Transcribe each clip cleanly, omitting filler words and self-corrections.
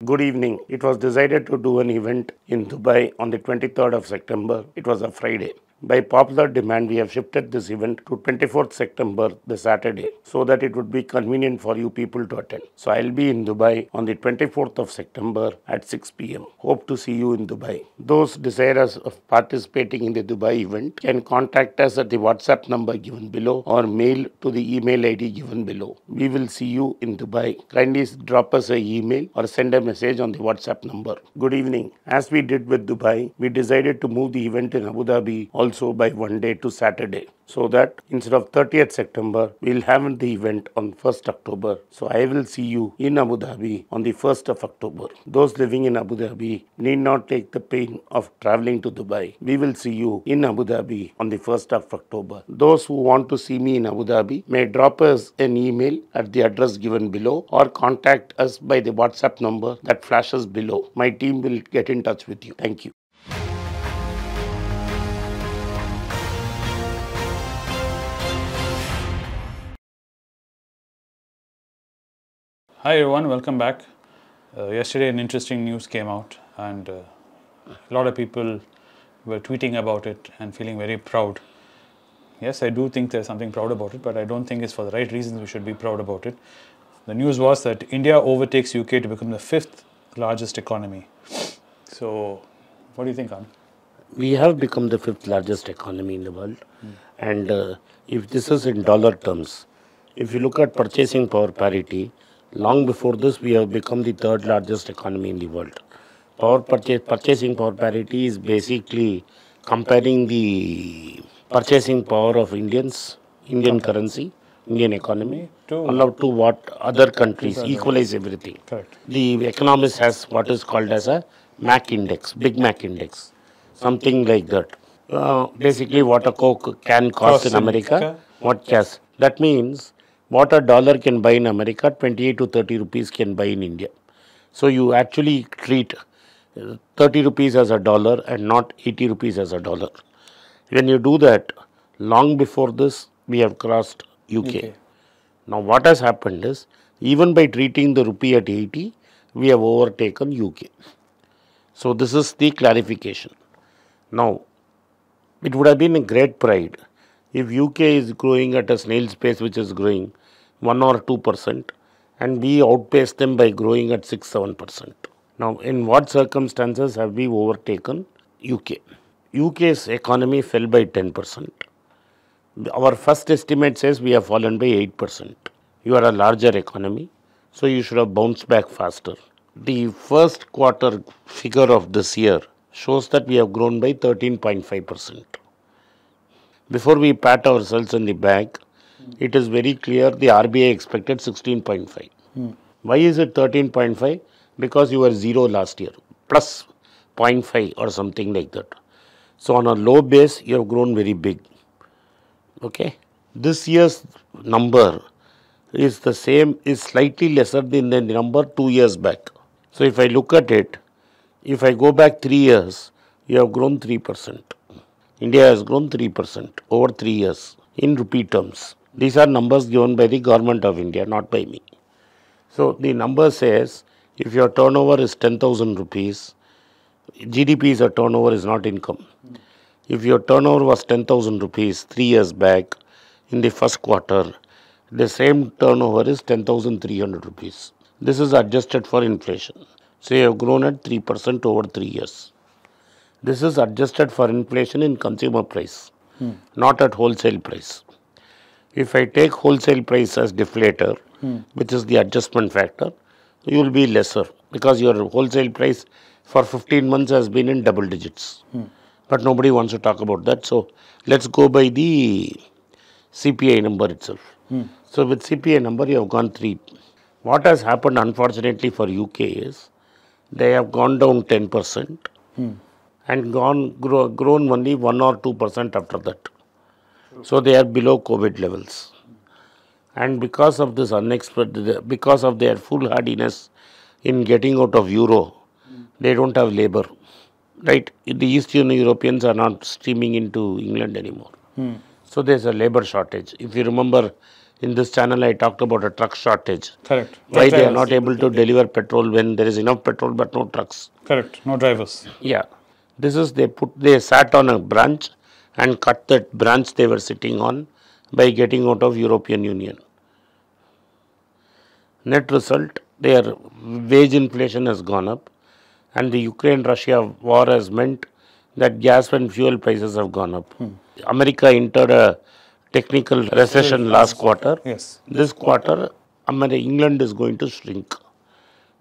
Good evening. It was decided to do an event in Dubai on the 23rd of September. It was a Friday. By popular demand, we have shifted this event to 24th September, the Saturday, so that it would be convenient for you people to attend. So I'll be in Dubai on the 24th of September at 6 p.m. Hope to see you in Dubai. Those desirous of participating in the Dubai event can contact us at the WhatsApp number given below or mail to the email ID given below. We will see you in Dubai. Kindly drop us an email or send a message on the WhatsApp number. Good evening. As we did with Dubai, we decided to move the event in Abu Dhabi also by one day to Saturday, so that instead of 30th September, we'll have the event on 1st October. So I will see you in Abu Dhabi on the 1st of October. Those living in Abu Dhabi need not take the pain of traveling to Dubai. We will see you in Abu Dhabi on the 1st of October. Those who want to see me in Abu Dhabi may drop us an email at the address given below or contact us by the WhatsApp number that flashes below. My team will get in touch with you. Thank you. Hi everyone, welcome back. Yesterday an interesting news came out and a lot of people were tweeting about it and feeling very proud. Yes, I do think there's something proud about it, but I don't think it's for the right reasons we should be proud about it. The news was that India overtakes UK to become the 5th largest economy. So, what do you think, Anand? We have become the 5th largest economy in the world. And if this is in dollar terms, if you look at purchasing power parity, long before this, we have become the 3rd largest economy in the world. Purchasing power parity is basically comparing the purchasing power of Indian currency, Indian economy, to what other countries, equalize everything. Correct. The economist has what is called as a MAC index, Big Mac index, something like that. Basically, what a Coke can cost in America, what cash. That means what a dollar can buy in America, 28 to 30 rupees can buy in India. So you actually treat 30 rupees as a dollar and not 80 rupees as a dollar. When you do that, long before this, we have crossed UK. Now what has happened is, even by treating the rupee at 80, we have overtaken UK. So this is the clarification. Now, it would have been a great pride if UK is growing at a snail's pace, which is growing 1 or 2%, and we outpace them by growing at 6-7%. Now, in what circumstances have we overtaken UK? UK's economy fell by 10%. Our first estimate says we have fallen by 8%. You are a larger economy, so you should have bounced back faster. The first quarter figure of this year shows that we have grown by 13.5%. Before we pat ourselves in the back, it is very clear the RBI expected 16.5. Why is it 13.5? Because you were 0 last year, plus 0.5 or something like that. So on a low base, you have grown very big. Okay. This year's number is the same, is slightly lesser than the number 2 years back. So if I look at it, if I go back 3 years, you have grown 3%. India has grown 3% over 3 years in rupee terms. These are numbers given by the government of India, not by me. So the number says, if your turnover is 10,000 rupees, GDP is a turnover, is not income. If your turnover was 10,000 rupees 3 years back, in the first quarter, the same turnover is 10,300 rupees. This is adjusted for inflation. So you have grown at 3% over 3 years. This is adjusted for inflation in consumer price, not at wholesale price. If I take wholesale price as deflator, which is the adjustment factor, you will be lesser because your wholesale price for 15 months has been in double digits. But nobody wants to talk about that. So let's go by the CPI number itself. So with CPI number, you have gone 3. What has happened, unfortunately, for UK is they have gone down 10% and grown only 1 or 2% after that. So they are below COVID levels. And because of this unexpected, because of their foolhardiness in getting out of euro, they don't have labor. Right? The Eastern Europeans are not streaming into England anymore. So there's a labor shortage. If you remember, in this channel I talked about a truck shortage. Correct. Why they are not able to deliver petrol when there is enough petrol but no trucks. Correct. No drivers. Yeah. This is they sat on a branch and cut that branch they were sitting on by getting out of European Union. Net result, their wage inflation has gone up, and the Ukraine-Russia war has meant that gas and fuel prices have gone up. America entered a technical recession last quarter. Yes. This quarter, England is going to shrink,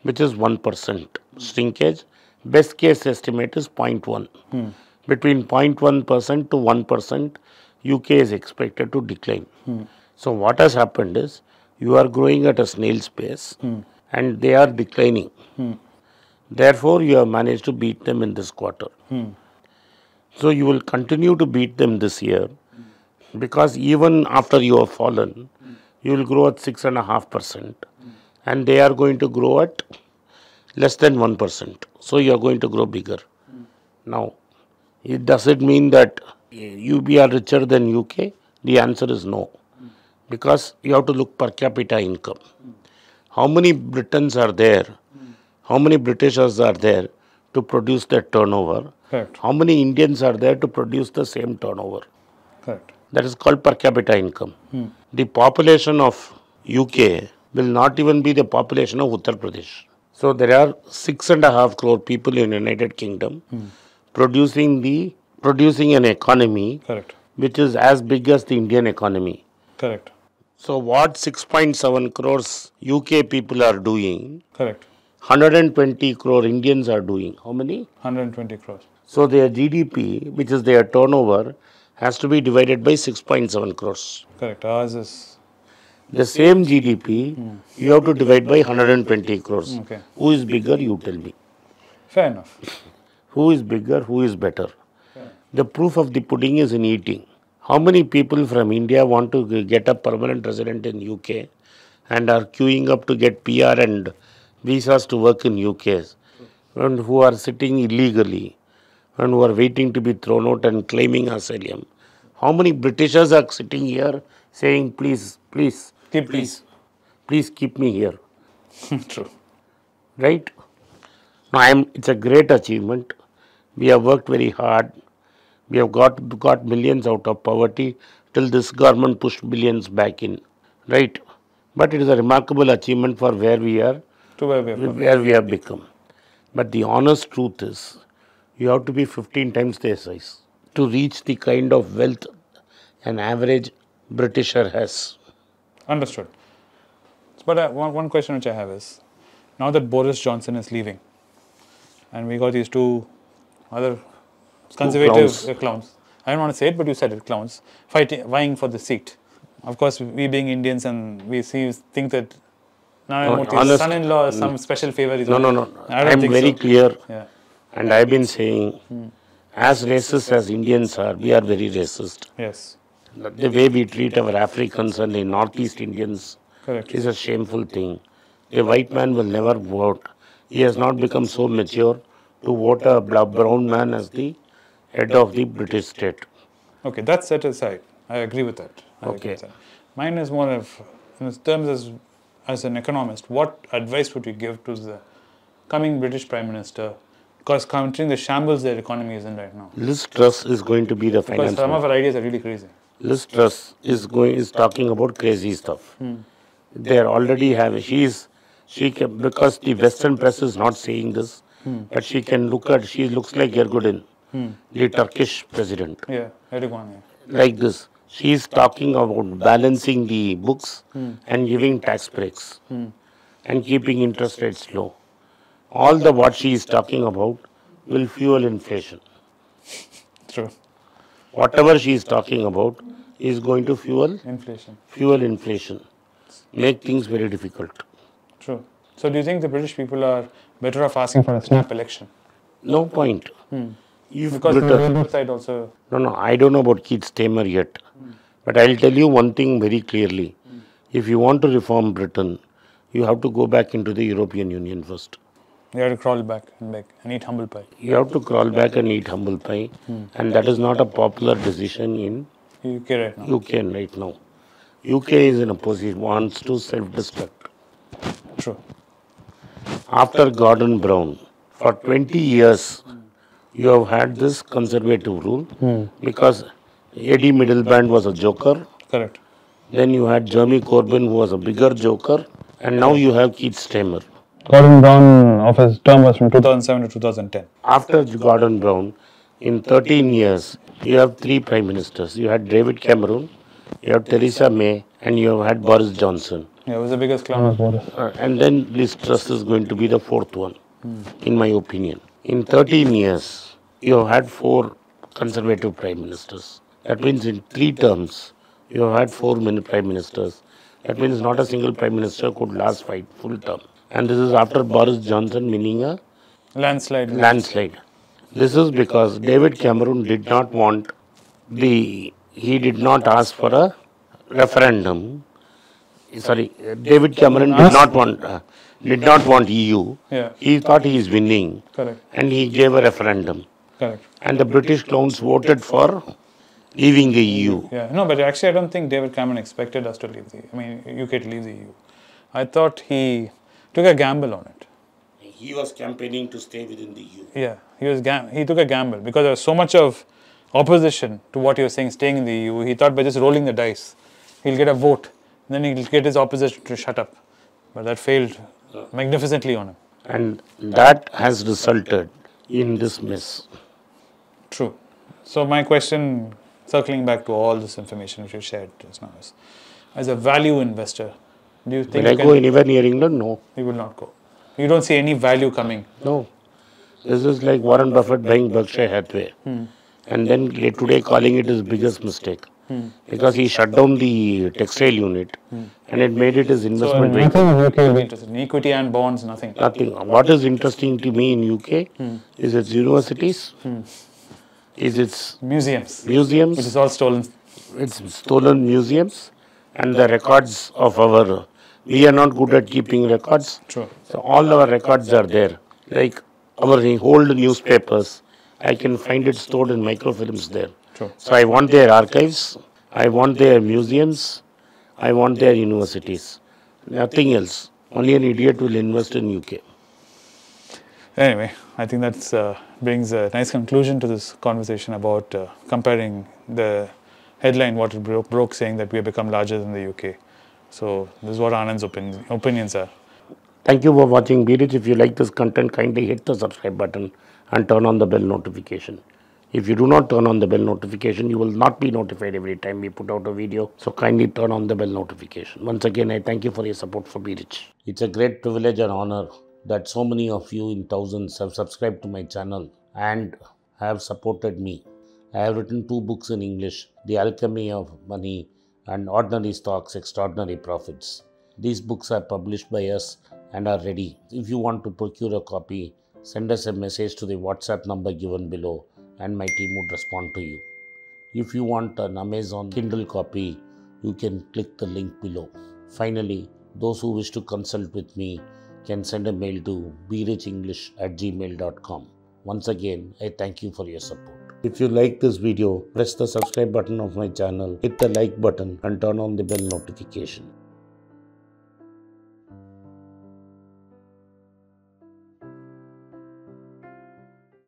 which is 1% shrinkage. Best case estimate is 0.1. Between 0.1% to 1%, UK is expected to decline. So what has happened is, you are growing at a snail's pace and they are declining. Therefore, you have managed to beat them in this quarter. So you will continue to beat them this year, because even after you have fallen, you will grow at 6.5%, and they are going to grow at less than 1%. So you are going to grow bigger. Now, does it mean that we are richer than UK? The answer is no, because you have to look per capita income. How many Britons are there? How many Britishers are there to produce that turnover? Correct. How many Indians are there to produce the same turnover? Correct. That is called per capita income. The population of UK will not even be the population of Uttar Pradesh. So there are 6.5 crore people in United Kingdom producing an economy Correct. which is as big as the Indian economy. Correct. So what 6.7 crores UK people are doing, Correct. 120 crore Indians are doing. How many? 120 crores. So their GDP, which is their turnover, has to be divided by 6.7 crores. Correct. Ours is The same GDP, you have to divide by 120 crores. okay. Who is bigger, you tell me. Fair enough. Who is bigger, who is better? The proof of the pudding is in eating. How many people from India want to get a permanent resident in UK and are queuing up to get PR and visas to work in UK, and who are sitting illegally and who are waiting to be thrown out and claiming asylum? How many Britishers are sitting here saying, please, please, please keep me here? True. Right? Now, it's a great achievement. We have worked very hard. We have got millions out of poverty till this government pushed billions back in. Right? But it is a remarkable achievement for where we are, To where we have come. where we have become. But the honest truth is, you have to be 15 times their size to reach the kind of wealth an average Britisher has. Understood. But one question which I have is, now that Boris Johnson is leaving, and we got these two other conservative clowns. I don't want to say it, but you said it, clowns, vying for the seat. Of course, we being Indians and we think that Narendra Modi's son-in-law is some special favor. No. I'm very clear. Yeah. And I've been saying, as racist as Indians are, we are very racist. Yes. The way we treat our Africans and the Northeast Indians is a shameful thing. A white man will never vote. He has not become so mature to vote a brown man as the head of the British state. Okay, that's set aside. I agree with that. Mine is more of, in terms as an economist, what advice would you give to the coming British Prime Minister? Because considering the shambles their economy is in right now. Liz Truss is going to be the finance. Because some of her ideas are really crazy. Liz Truss is talking about crazy stuff. They already have. She can, because the Western press is not saying this, but she looks like Erdogan, the Turkish president. Yeah, Erdogan. Like this. She is talking about balancing the books and giving tax breaks and keeping interest rates low. All what she is talking about will fuel inflation. True. Whatever she is talking about is going to fuel inflation. Make things very difficult. True. So do you think the British people are better off asking for a snap election? No point. Because the Labour side also... No, I don't know about Keith Stamer yet. But I'll tell you one thing very clearly. If you want to reform Britain, you have to go back into the European Union first. You have to crawl back and eat humble pie. You have to crawl back and eat humble pie. And that is not a popular decision in UK right now. UK right now. UK is in a position, wants to self-destruct. True. After Gordon Brown, for 20 years, you have had this conservative rule because Eddie Miliband was a joker. Correct. Then you had Jeremy Corbyn, who was a bigger joker, and now you have Keith Starmer. Gordon Brown of his term was from 2007 to 2010. After Gordon Brown, in 13 years, you have 3 prime ministers. You had David Cameron, you have Theresa May, and you have had Boris Johnson. Yeah, it was the biggest clown of Boris. And then Liz Truss is going to be the 4th one, in my opinion. In 13 years, you have had 4 conservative prime ministers. That means in 3 terms, you have had 4 prime ministers. That means not a single prime minister could last 5 full term. And this is after Boris Johnson winning a landslide. This is because David Cameron did not want he did not ask for a referendum. Sorry, David Cameron did not want EU. Yeah. He thought he is winning. Correct. And he gave a referendum. Correct. And the British clowns voted for leaving the EU. Yeah, no, but actually I don't think David Cameron expected us to leave UK to leave the EU. I thought he took a gamble on it. He was campaigning to stay within the EU. Yeah, he took a gamble because there was so much of opposition to what he was saying, staying in the EU. He thought by just rolling the dice, he'll get a vote. Then he'll get his opposition to shut up. But that failed magnificently on him. And that has resulted in this mess. True. So my question, circling back to all this information which you shared just now, is, as a value investor, do you think Will I go anywhere near England? No. You will not go. You don't see any value coming? No. This is like Warren Buffett buying Berkshire Hathaway. And then today calling it his biggest mistake. Because he shut down the textile unit and it made it his investment vehicle. Nothing in UK will be interested in equity and bonds, nothing. Nothing. What is interesting to me in UK is its universities, is its museums, which is all stolen. It's stolen museums and the records of our. We are not good at keeping records. True. So all our records are there. Like our old newspapers, I can find it stored in microfilms there. True. So I want their archives, I want their museums, I want their universities. Nothing else. Only an idiot will invest in UK. Anyway, I think that brings a nice conclusion to this conversation about comparing the headline, what it broke, saying that we have become larger than the UK. So this is what Anand's opinions are. Thank you for watching Birich. If you like this content, kindly hit the subscribe button and turn on the bell notification. If you do not turn on the bell notification, you will not be notified every time we put out a video. So kindly turn on the bell notification. Once again, I thank you for your support for Birich. It's a great privilege and honor that so many of you in thousands have subscribed to my channel and have supported me. I have written 2 books in English, The Alchemy of Money and Ordinary Stocks, Extraordinary Profits. These books are published by us and are ready. If you want to procure a copy, send us a message to the WhatsApp number given below and my team would respond to you. If you want an Amazon Kindle copy, you can click the link below. Finally, those who wish to consult with me can send a mail to birichenglish@gmail.com. Once again, I thank you for your support. If you like this video, press the subscribe button of my channel, hit the like button and turn on the bell notification.